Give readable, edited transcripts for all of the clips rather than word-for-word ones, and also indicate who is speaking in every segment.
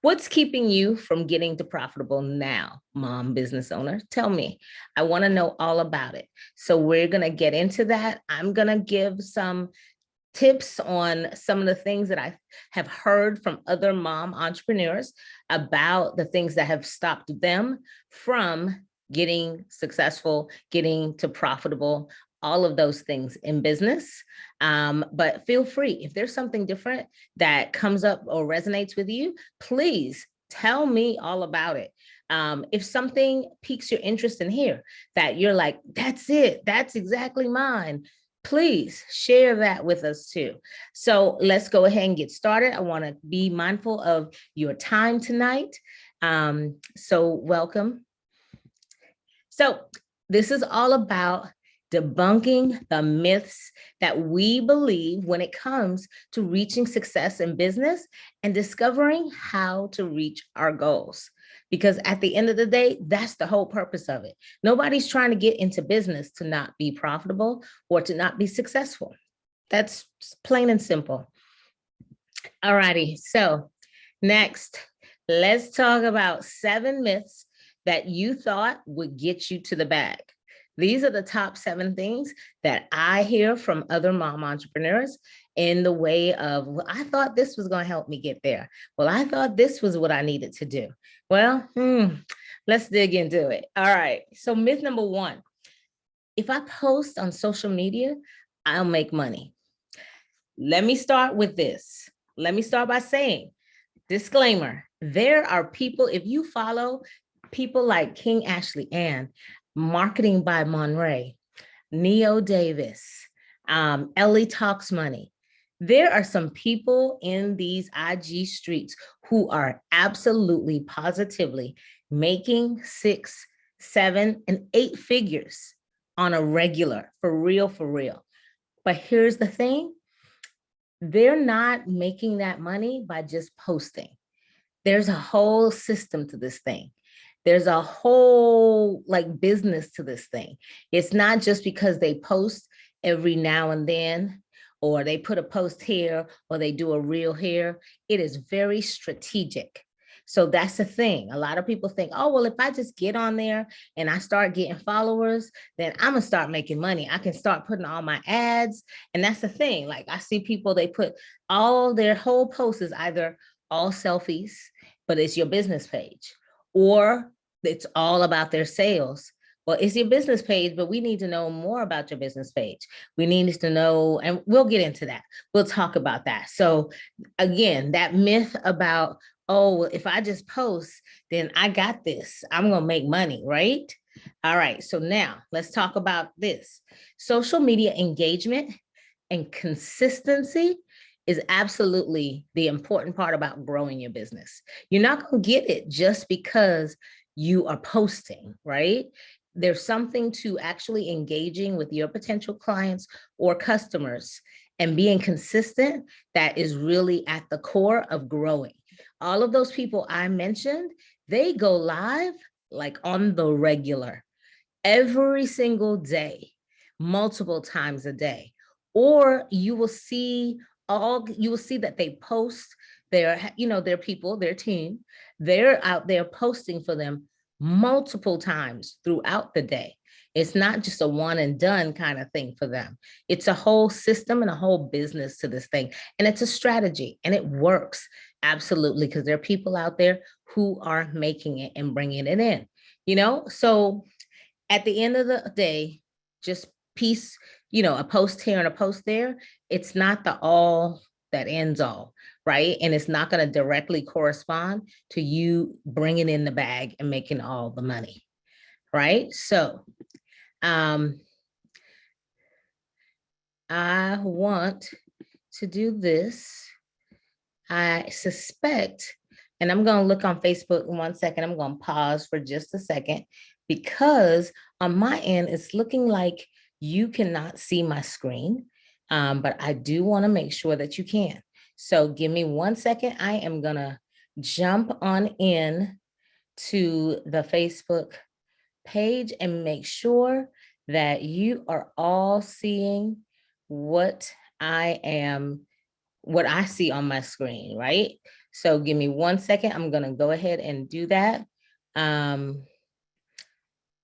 Speaker 1: What's keeping you from getting to profitable now, mom business owner? Tell me. I want to know all about it. So we're going to get into that. I'm going to give some tips on some of the things that I have heard from other mom entrepreneurs about the things that have stopped them from getting successful, getting to profitable, all of those things in business. But feel free, if there's something different that comes up or resonates with you, please tell me all about it. If something piques your interest in here that you're like, that's it, that's exactly mine, please share that with us too. So let's go ahead and get started. I want to be mindful of your time tonight. So welcome. So this is all about debunking the myths that we believe when it comes to reaching success in business and discovering how to reach our goals. Because at the end of the day, that's the whole purpose of it. Nobody's trying to get into business to not be profitable or to not be successful. That's plain and simple. All righty. So next, let's talk about 7 myths that you thought would get you to the bag. These are the top 7 things that I hear from other mom entrepreneurs in the way of, well, I thought this was going to help me get there. Well, I thought this was what I needed to do. Well, let's dig into it. All right. So myth number 1, if I post on social media, I'll make money. Let me start with this. Let me start by saying, disclaimer, there are people, if you follow people like King Ashley Ann, Marketing by Monray, Neo Davis, Ellie Talks Money. There are some people in these IG streets who are absolutely positively making 6, 7, and 8 figures on a regular, for real, for real. But here's the thing. They're not making that money by just posting. There's a whole system to this thing. There's a whole business to this thing. It's not just because they post every now and then, or they put a post here, or they do a reel here. It is very strategic. So that's the thing. A lot of people think, oh, well, if I just get on there and I start getting followers, then I'm gonna start making money. I can start putting all my ads. And that's the thing. Like I see people, they put all their whole posts is either all selfies, but it's your business page, or it's all about their sales. Well, it's your business page, but we need to know more about your business page. We need to know, and we'll get into that. We'll talk about that. So again, that myth about, oh, well, if I just post, then I got this, I'm going to make money, right? All right. So now let's talk about this. Social media engagement and consistency is absolutely the important part about growing your business. You're not going to get it just because you are posting, right? There's something to actually engaging with your potential clients or customers and being consistent that is really at the core of growing. All of those people I mentioned, they go live like on the regular, every single day, multiple times a day. Or you will see that they post their people, their team, they're out there posting for them multiple times throughout the day. It's not just a one and done kind of thing for them. It's a whole system and a whole business to this thing. And it's a strategy, and it works absolutely, because there are people out there who are making it and bringing it in, So at the end of the day, just a post here and a post there, it's not the all that ends all, right? And it's not going to directly correspond to you bringing in the bag and making all the money, right? So I want to do this. I suspect, and I'm going to look on Facebook in 1 second. I'm going to pause for just a second, because on my end, it's looking like you cannot see my screen, but I do want to make sure that you can. So give me 1 second. I am going to jump on in to the Facebook page and make sure that you are all seeing what I see on my screen, right? So give me 1 second. I'm going to go ahead and do that. Give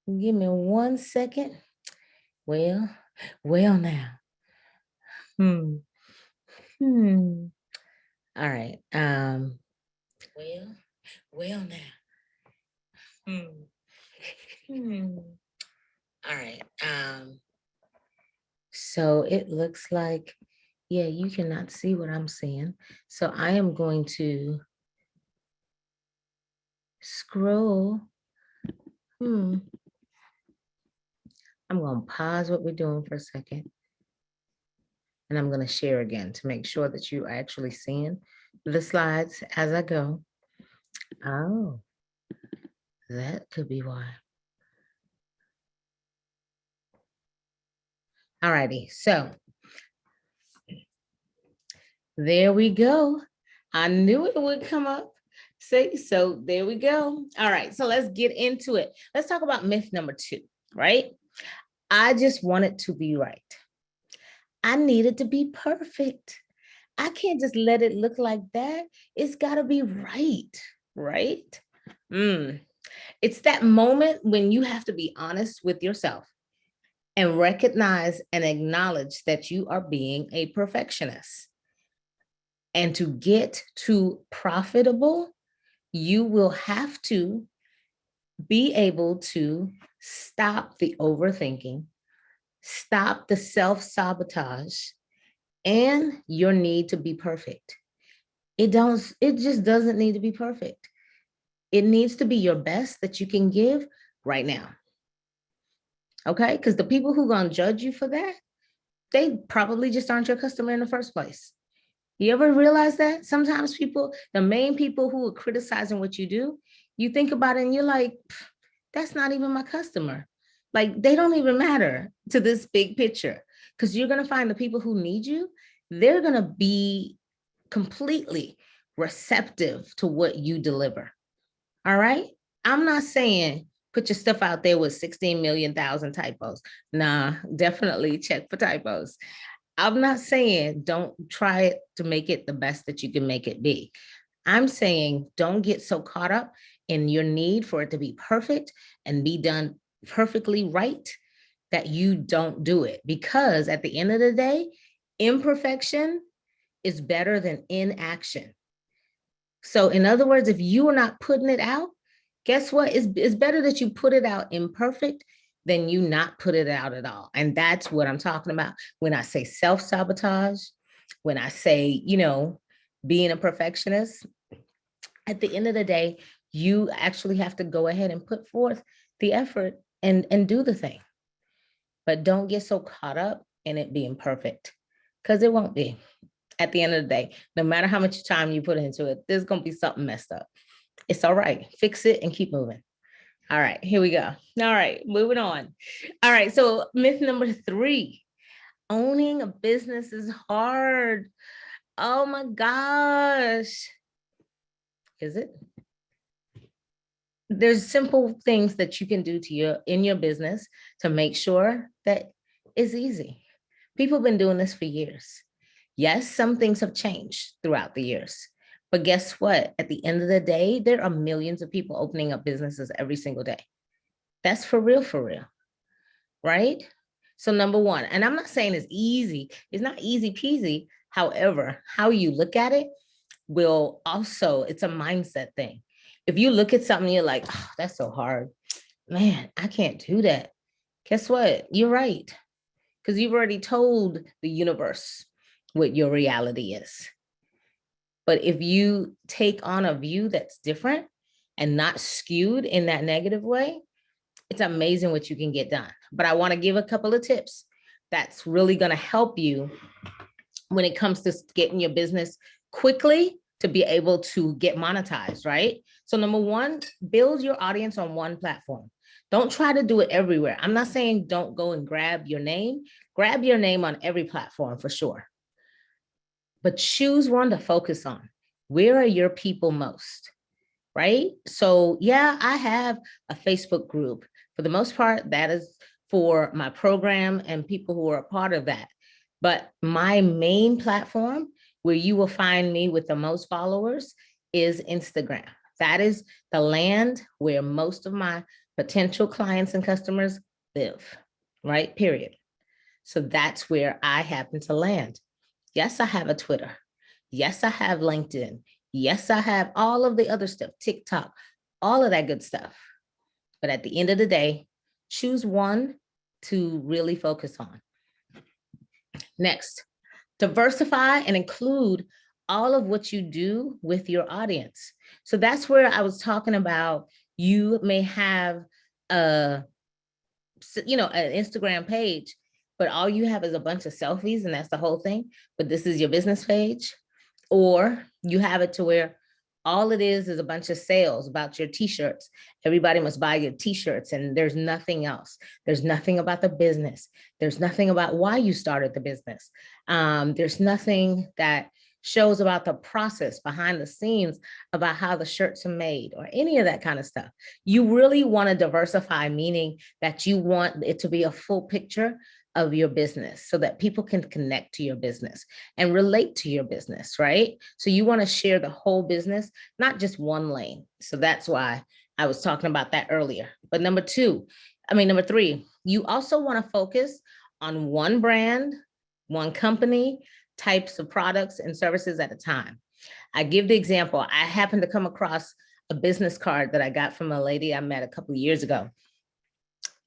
Speaker 1: me 1 second. Well now. All right. Well now. All right. So it looks like, yeah, you cannot see what I'm seeing. So I am going to scroll. I'm going to pause what we're doing for a second. And I'm going to share again to make sure that you are actually seeing the slides as I go. Oh, that could be why. All righty. So there we go. I knew it would come up. See, so there we go. All right. So let's get into it. Let's talk about myth number 2, right? I just wanted to be right. I needed to be perfect. I can't just let it look like that. It's got to be right, right? It's that moment when you have to be honest with yourself and recognize and acknowledge that you are being a perfectionist. And to get to profitable, you will have to be able to stop the overthinking, stop the self-sabotage, and your need to be perfect. It just doesn't need to be perfect. It needs to be your best that you can give right now. Okay? Because the people who are going to judge you for that, they probably just aren't your customer in the first place. You ever realize that? Sometimes people, the main people who are criticizing what you do, you think about it and you're like, that's not even my customer. Like, they don't even matter to this big picture, because you're going to find the people who need you, they're going to be completely receptive to what you deliver. All right. I'm not saying put your stuff out there with 16 million thousand typos. Nah, definitely check for typos. I'm not saying don't try it to make it the best that you can make it be. I'm saying don't get so caught up in your need for it to be perfect and be done perfectly right that you don't do it. Because at the end of the day, imperfection is better than inaction. So in other words, if you are not putting it out, guess what? It's better that you put it out imperfect than you not put it out at all. And that's what I'm talking about when I say self-sabotage, when I say, being a perfectionist. At the end of the day, you actually have to go ahead and put forth the effort and do the thing. But don't get so caught up in it being perfect, because it won't be. At the end of the day, no matter how much time you put into it, there's going to be something messed up. It's all right. Fix it and keep moving. All right, here we go. All right, moving on. All right, so myth number 3, owning a business is hard. Oh my gosh. Is it? There's simple things that you can do in your business to make sure that it's easy. People have been doing this for years. Yes, some things have changed throughout the years, but guess what? At the end of the day, there are millions of people opening up businesses every single day. That's for real, right? So number 1, and I'm not saying it's easy. It's not easy peasy. However, how you look at it will also, it's a mindset thing. If you look at something, you're like, oh, that's so hard. Man, I can't do that. Guess what? You're right. Because you've already told the universe what your reality is. But if you take on a view that's different and not skewed in that negative way, it's amazing what you can get done. But I want to give a couple of tips that's really going to help you when it comes to getting your business quickly to be able to get monetized, right? So number 1, build your audience on one platform. Don't try to do it everywhere. I'm not saying don't go and grab your name. Grab your name on every platform for sure. But choose one to focus on. Where are your people most, right? So yeah, I have a Facebook group. For the most part, that is for my program and people who are a part of that. But my main platform, where you will find me with the most followers, is Instagram. That is the land where most of my potential clients and customers live, right? Period. So that's where I happen to land. Yes, I have a Twitter. Yes, I have LinkedIn. Yes, I have all of the other stuff, TikTok, all of that good stuff. But at the end of the day, choose one to really focus on. Next, diversify and include all of what you do with your audience. So that's where I was talking about. You may have an Instagram page, but all you have is a bunch of selfies and that's the whole thing. But this is your business page. Or you have it to where all it is a bunch of sales about your t-shirts. Everybody must buy your t-shirts and there's nothing else. There's nothing about the business. There's nothing about why you started the business. There's nothing that shows about the process behind the scenes about how the shirts are made or any of that kind of stuff. You really want to diversify, meaning that you want it to be a full picture of your business so that people can connect to your business and relate to your business, right? So you want to share the whole business, not just one lane. So that's why I was talking about that earlier. But number three, you also want to focus on one brand, one company, types of products and services at a time. I give the example. I happened to come across a business card that I got from a lady I met a couple of years ago.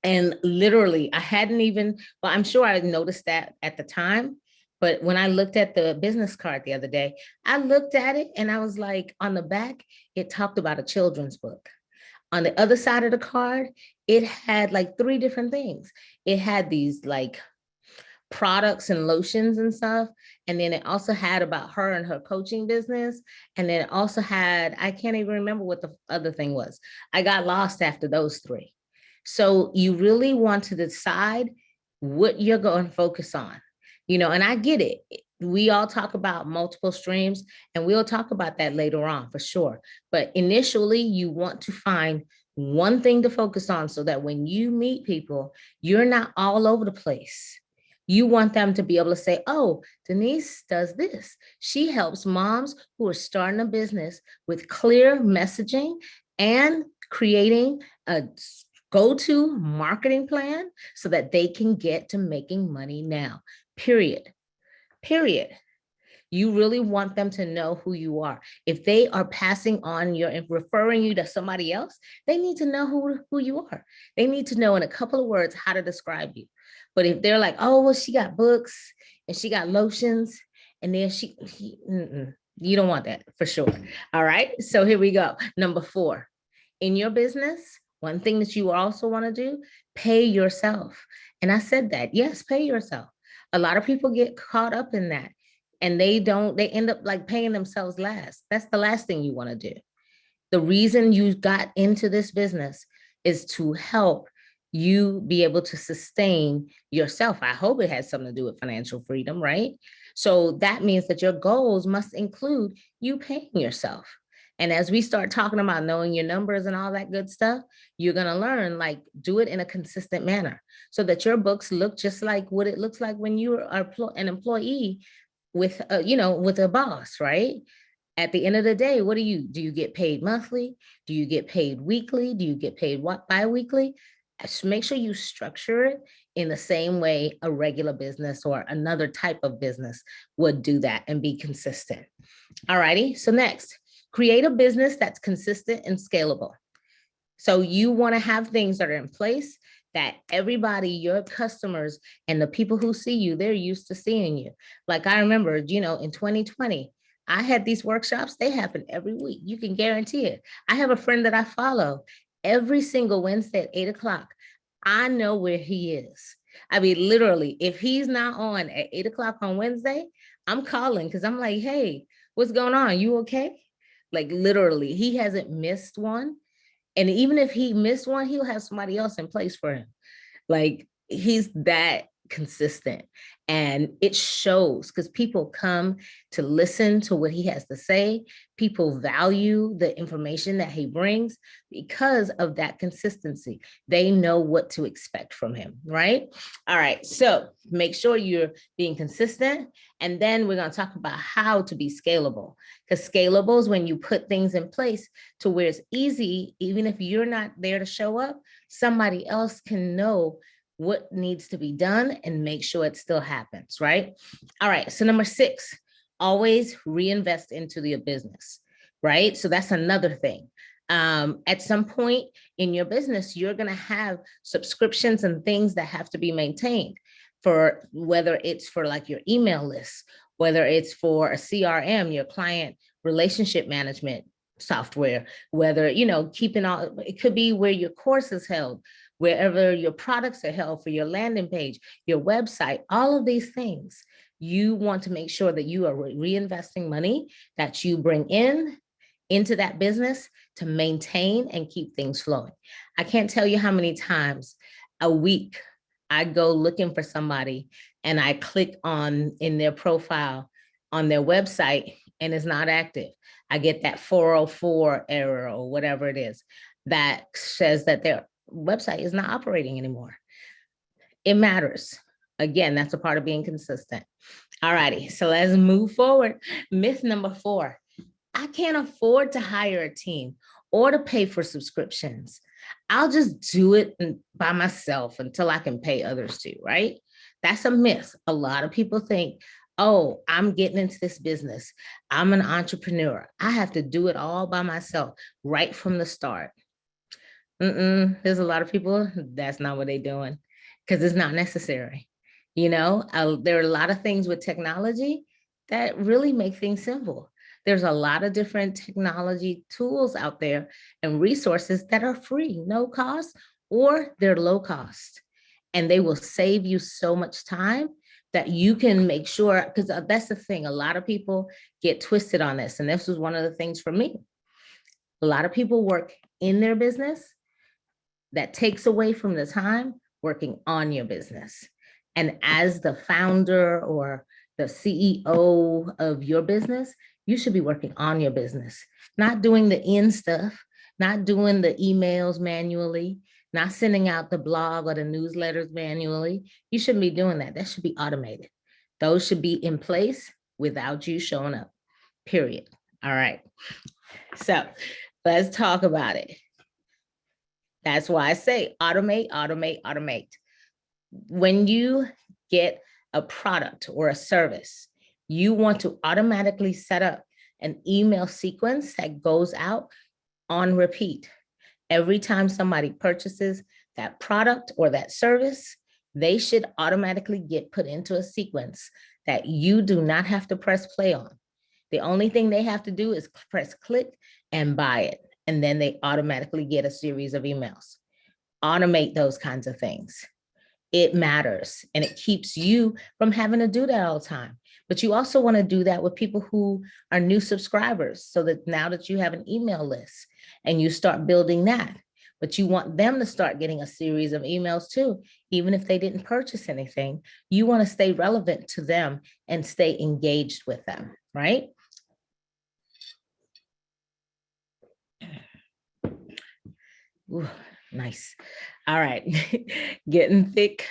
Speaker 1: And literally, I hadn't even, well, I'm sure I noticed that at the time. But when I looked at the business card the other day, I looked at it and I was like, on the back, it talked about a children's book. On the other side of the card, it had like 3 different things. It had these like products and lotions and stuff. And then it also had about her and her coaching business. And then it also had, I can't even remember what the other thing was. I got lost after those 3. So you really want to decide what you're going to focus on, and I get it. We all talk about multiple streams and we'll talk about that later on for sure. But initially you want to find one thing to focus on so that when you meet people, you're not all over the place. You want them to be able to say, oh, Denise does this. She helps moms who are starting a business with clear messaging and creating a go-to marketing plan so that they can get to making money now, period. You really want them to know who you are. If they are passing on referring you to somebody else, they need to know who you are. They need to know in a couple of words how to describe you. But if they're like, oh, well, she got books and she got lotions and then you don't want that for sure. All right, so here we go. Number 4, in your business, one thing that you also want to do, pay yourself. And I said that, yes, pay yourself. A lot of people get caught up in that and they end up like paying themselves last. That's the last thing you want to do. The reason you got into this business is to help you be able to sustain yourself. I hope it has something to do with financial freedom, right? So that means that your goals must include you paying yourself. And as we start talking about knowing your numbers and all that good stuff, you're going to learn, like, do it in a consistent manner so that your books look just like what it looks like when you are an employee with a boss, right? At the end of the day, what do you get paid monthly? Do you get paid weekly? Do you get paid bi-weekly? Make sure you structure it in the same way a regular business or another type of business would do that and be consistent. All righty. So next, create a business that's consistent and scalable. So you want to have things that are in place that everybody, your customers and the people who see you, they're used to seeing you. Like I remember, in 2020, I had these workshops. They happen every week. You can guarantee it. I have a friend that I follow every single Wednesday at 8:00. I know where he is. I mean, literally, if he's not on at 8:00 on Wednesday, I'm calling because I'm like, hey, what's going on? You okay? Like literally, he hasn't missed one. And even if he missed one, he'll have somebody else in place for him. Like he's that consistent. And it shows because people come to listen to what he has to say. People value the information that he brings because of that consistency. They know what to expect from him, right? All right, so make sure you're being consistent. And then we're going to talk about how to be scalable, because scalable is when you put things in place to where it's easy, even if you're not there to show up, somebody else can know what needs to be done and make sure it still happens, right? All right, so number 6, always reinvest into your business, right? So that's another thing. At some point in your business, you're going to have subscriptions and things that have to be maintained, for whether it's for like your email list, whether it's for a CRM, your client relationship management software, whether, you know, keeping all, it could be where your course is held, wherever your products are held, for your landing page, your website, all of these things. You want to make sure that you are reinvesting money that you bring in into that business to maintain and keep things flowing. I can't tell you how many times a week I go looking for somebody and I click on in their profile on their website and it's not active. I get that 404 error or whatever it is that says that their website is not operating anymore. It matters. Again, that's a part of being consistent. All righty, so let's move forward. Myth number 4, I can't afford to hire a team or to pay for subscriptions. I'll just do it by myself until I can pay others too, right? That's a myth. A lot of people think, oh, I'm getting into this business. I'm an entrepreneur. I have to do it all by myself right from the start. There's a lot of people, that's not what they're doing, because it's not necessary. You know, there are a lot of things with technology that really make things simple. There's a lot of different technology tools out there and resources that are free, no cost, or they're low cost. And they will save you so much time that you can make sure, because that's the thing, a lot of people get twisted on this. And this was one of the things for me. A lot of people work in their business that takes away from the time working on your business. And as the founder or the CEO of your business, you should be working on your business, not doing the in stuff, not doing the emails manually, not sending out the blog or the newsletters manually. You shouldn't be doing that. That should be automated. Those should be in place without you showing up, period. All right. So let's talk about it. That's why I say automate, automate, automate. When you get a product or a service, you want to automatically set up an email sequence that goes out on repeat. Every time somebody purchases that product or that service, they should automatically get put into a sequence that you do not have to press play on. The only thing they have to do is press click and buy it. And then they automatically get a series of emails. Automate those kinds of things. It matters, and it keeps you from having to do that all the time. But you also want to do that with people who are new subscribers, so that now that you have an email list and you start building that, but you want them to start getting a series of emails too, even if they didn't purchase anything. You want to stay relevant to them and stay engaged with them, right? Ooh, nice. All right. Getting thick.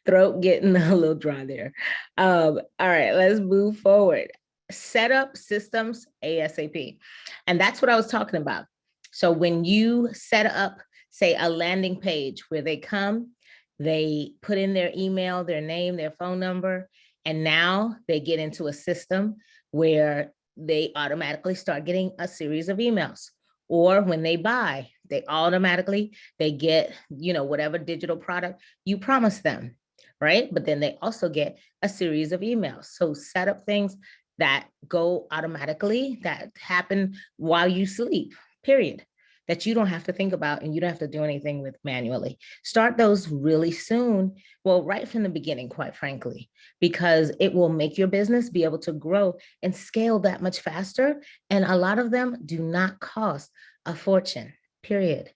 Speaker 1: Throat getting a little dry there. All right, let's move forward. Set up systems ASAP. And that's what I was talking about. So when you set up, say, a landing page where they come, they put in their email, their name, their phone number, and now they get into a system where they automatically start getting a series of emails. Or when they buy, they automatically, they get, you know, whatever digital product you promised them, right? But then they also get a series of emails. So set up things that go automatically, that happen while you sleep, period, that you don't have to think about and you don't have to do anything with manually. Start those really soon. Well, right from the beginning, quite frankly, because it will make your business be able to grow and scale that much faster. And a lot of them do not cost a fortune, period.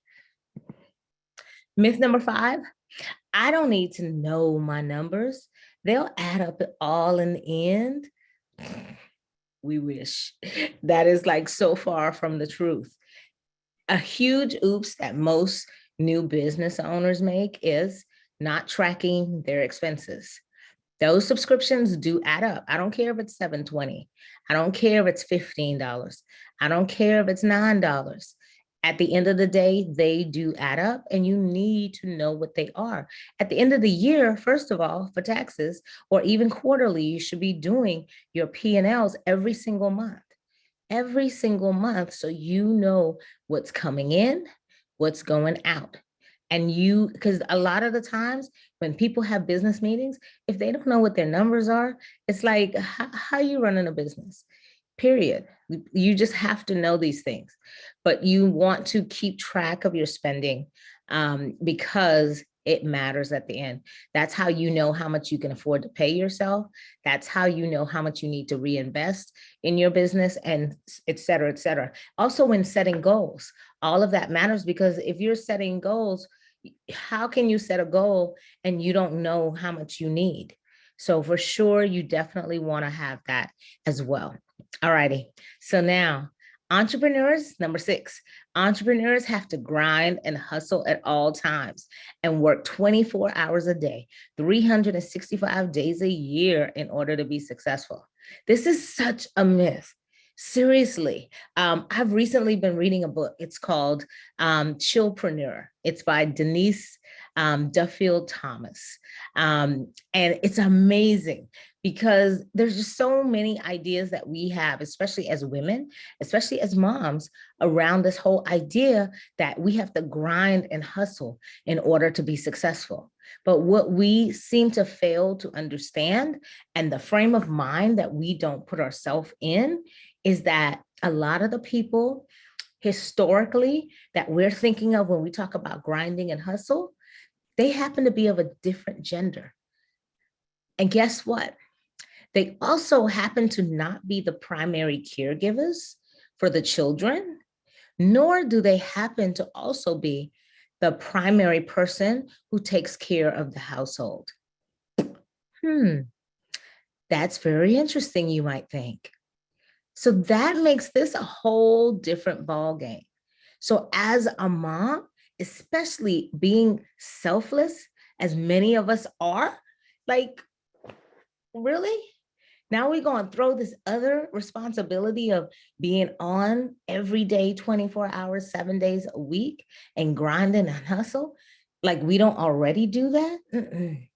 Speaker 1: Myth number 5, I don't need to know my numbers. They'll add up all in the end. We wish. That is like so far from the truth. A huge oops that most new business owners make is not tracking their expenses. Those subscriptions do add up. I don't care if it's $7.20. I don't care if it's $15. I don't care if it's $9. At the end of the day, they do add up, and you need to know what they are. At the end of the year, first of all, for taxes or even quarterly, you should be doing your P&Ls every single month, so you know what's coming in, what's going out. And you, because a lot of the times when people have business meetings, if they don't know what their numbers are, it's like, how are you running a business? Period. You just have to know these things, but you want to keep track of your spending because it matters at the end. That's how you know how much you can afford to pay yourself. That's how you know how much you need to reinvest in your business, and et cetera, et cetera. Also, when setting goals, all of that matters, because if you're setting goals, how can you set a goal and you don't know how much you need? So for sure, you definitely want to have that as well. All righty. So now, entrepreneurs, number 6, entrepreneurs have to grind and hustle at all times and work 24 hours a day, 365 days a year in order to be successful. This is such a myth. Seriously, I've recently been reading a book. It's called Chillpreneur. It's by Denise Duffield Thomas. And it's amazing because there's just so many ideas that we have, especially as women, especially as moms, around this whole idea that we have to grind and hustle in order to be successful. But what we seem to fail to understand, and the frame of mind that we don't put ourselves in, is that a lot of the people historically that we're thinking of when we talk about grinding and hustle, they happen to be of a different gender. And guess what? They also happen to not be the primary caregivers for the children, nor do they happen to also be the primary person who takes care of the household. That's very interesting, you might think. So that makes this a whole different ball game. So as a mom, especially being selfless, as many of us are, like, really? Now we're going to throw this other responsibility of being on every day, 24 hours, 7 days a week, and grinding and hustle? Like we don't already do that?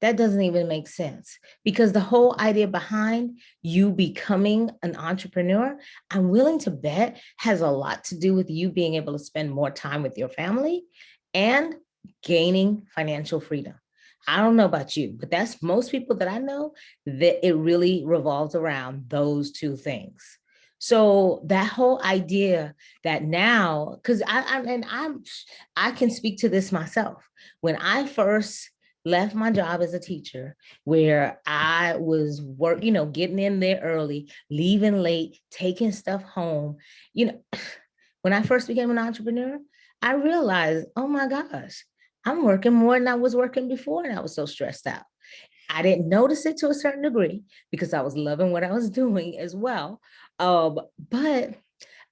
Speaker 1: That doesn't even make sense, because the whole idea behind you becoming an entrepreneur, I'm willing to bet, has a lot to do with you being able to spend more time with your family and gaining financial freedom. I don't know about you, but that's most people that I know, that it really revolves around those two things. So that whole idea that now, because I can speak to this myself. When I first left my job as a teacher, where I was getting in there early, leaving late, taking stuff home, when I first became an entrepreneur, I realized, oh my gosh, I'm working more than I was working before, and I was so stressed out. I didn't notice it to a certain degree because I was loving what I was doing as well. But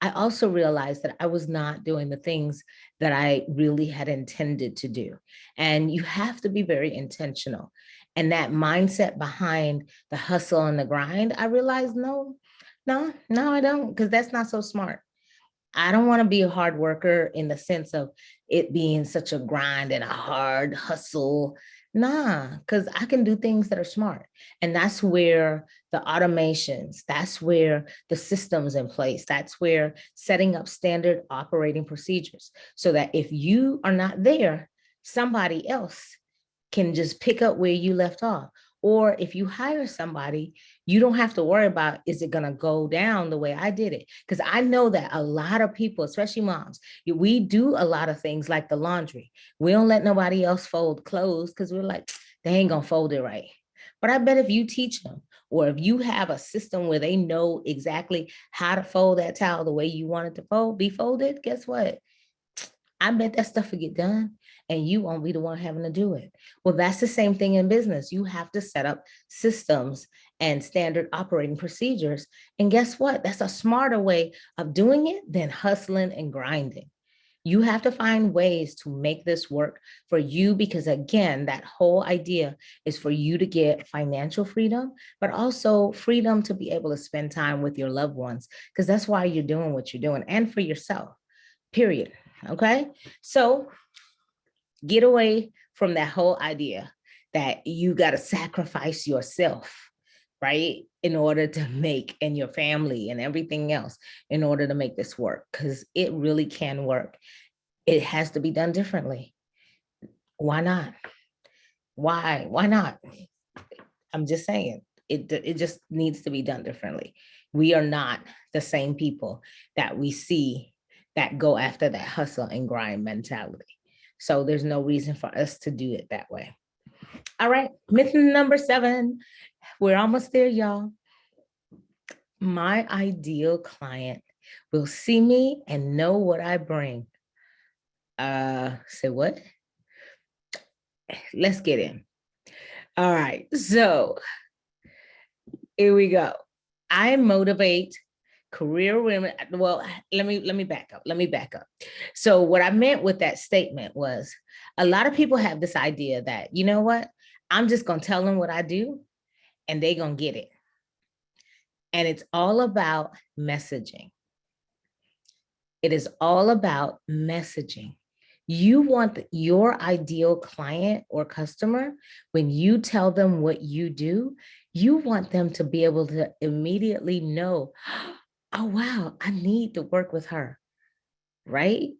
Speaker 1: I also realized that I was not doing the things that I really had intended to do. And you have to be very intentional. And that mindset behind the hustle and the grind, I realized, no, I don't, because that's not so smart. I don't want to be a hard worker in the sense of it being such a grind and a hard hustle. Nah, because I can do things that are smart. And that's where the automations, that's where the systems in place, that's where setting up standard operating procedures, so that if you are not there, somebody else can just pick up where you left off. Or if you hire somebody, you don't have to worry about, is it going to go down the way I did it? Because I know that a lot of people, especially moms, we do a lot of things like the laundry. We don't let nobody else fold clothes because we're like, they ain't going to fold it right. But I bet if you teach them, or if you have a system where they know exactly how to fold that towel the way you want it to be folded, guess what? I bet that stuff will get done and you won't be the one having to do it. Well, that's the same thing in business. You have to set up systems and standard operating procedures. And guess what? That's a smarter way of doing it than hustling and grinding. You have to find ways to make this work for you because, again, that whole idea is for you to get financial freedom, but also freedom to be able to spend time with your loved ones, because that's why you're doing what you're doing, and for yourself, period. Okay? So get away from that whole idea that you got to sacrifice yourself, right? In order to make, and your family and everything else in order to make this work, because it really can work. It has to be done differently. Why not? Why not? I'm just saying, it just needs to be done differently. We are not the same people that we see that go after that hustle and grind mentality. So there's no reason for us to do it that way. All right, myth number 7. We're almost there, y'all. My ideal client will see me and know what I bring. Say what? Let's get in. All right, so here we go. I motivate career women. Well, let me back up. So what I meant with that statement was, a lot of people have this idea that, you know what, I'm just gonna tell them what I do and they gonna get it. And it's all about messaging. It is all about messaging. You want your ideal client or customer, when you tell them what you do, you want them to be able to immediately know, oh, wow, I need to work with her, right?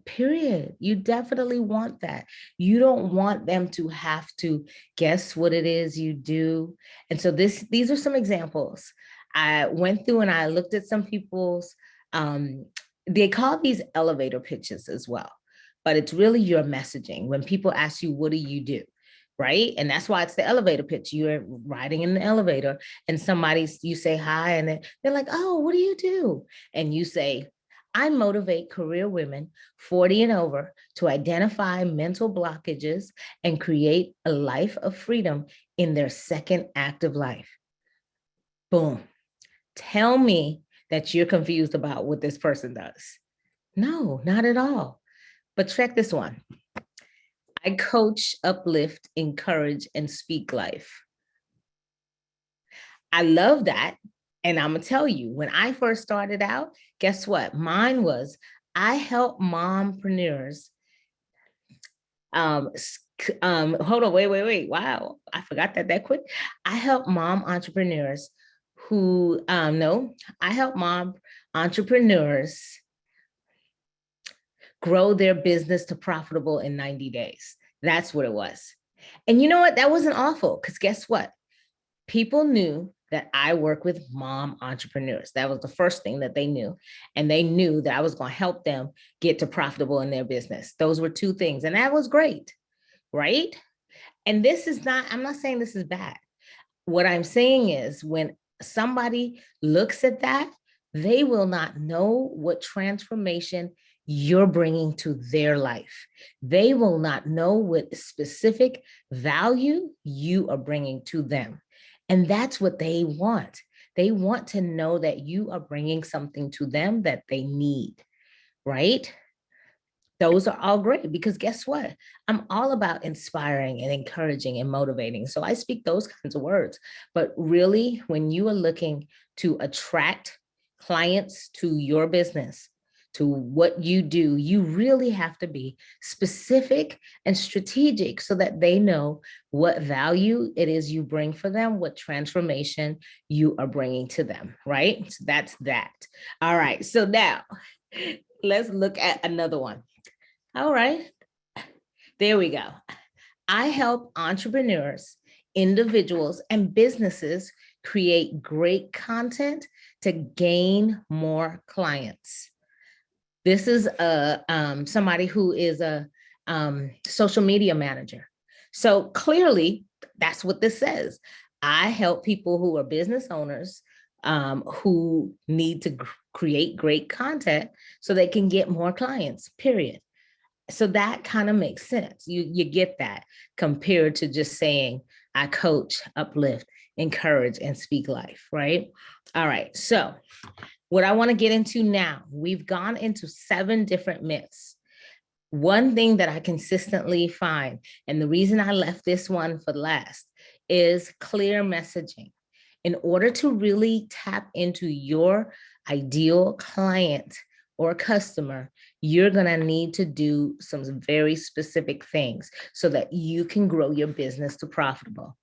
Speaker 1: Period. You definitely want that. You don't want them to have to guess what it is you do. And so these are some examples. I went through and I looked at some people's, they call these elevator pitches as well, but it's really your messaging. When people ask you, what do you do? Right? And that's why it's the elevator pitch. You're riding in the elevator and you say hi, and they're like, oh, what do you do? And you say, I motivate career women 40 and over to identify mental blockages and create a life of freedom in their second active life. Boom. Tell me that you're confused about what this person does. No, not at all. But check this one. I coach, uplift, encourage, and speak life. I love that. And I'm going to tell you, when I first started out, guess what? Mine was, I help mompreneurs. Hold on, wait. Wow, I forgot that quick. I help mom entrepreneurs who, I help mom entrepreneurs grow their business to profitable in 90 days. That's what it was. And you know what? That wasn't awful, because guess what? People knew that I work with mom entrepreneurs. That was the first thing that they knew. And they knew that I was going to help them get to profitable in their business. Those were 2 things. And that was great, right? And I'm not saying this is bad. What I'm saying is, when somebody looks at that, they will not know what transformation you're bringing to their life. They will not know what specific value you are bringing to them. And that's what they want. They want to know that you are bringing something to them that they need, right? Those are all great, because guess what? I'm all about inspiring and encouraging and motivating. So I speak those kinds of words. But really, when you are looking to attract clients to your business, to what you do, you really have to be specific and strategic so that they know what value it is you bring for them, what transformation you are bringing to them, right? So that's that. All right, so now let's look at another one. All right, there we go. I help entrepreneurs, individuals, and businesses create great content to gain more clients. This is somebody who is a social media manager. So clearly, that's what this says. I help people who are business owners who need to create great content so they can get more clients, period. So that kind of makes sense. You get that compared to just saying, I coach, uplift, encourage, and speak life, right? All right. So what I want to get into now, we've gone into 7 different myths. One thing that I consistently find, and the reason I left this one for last, is clear messaging. In order to really tap into your ideal client or customer, you're going to need to do some very specific things so that you can grow your business to profitable.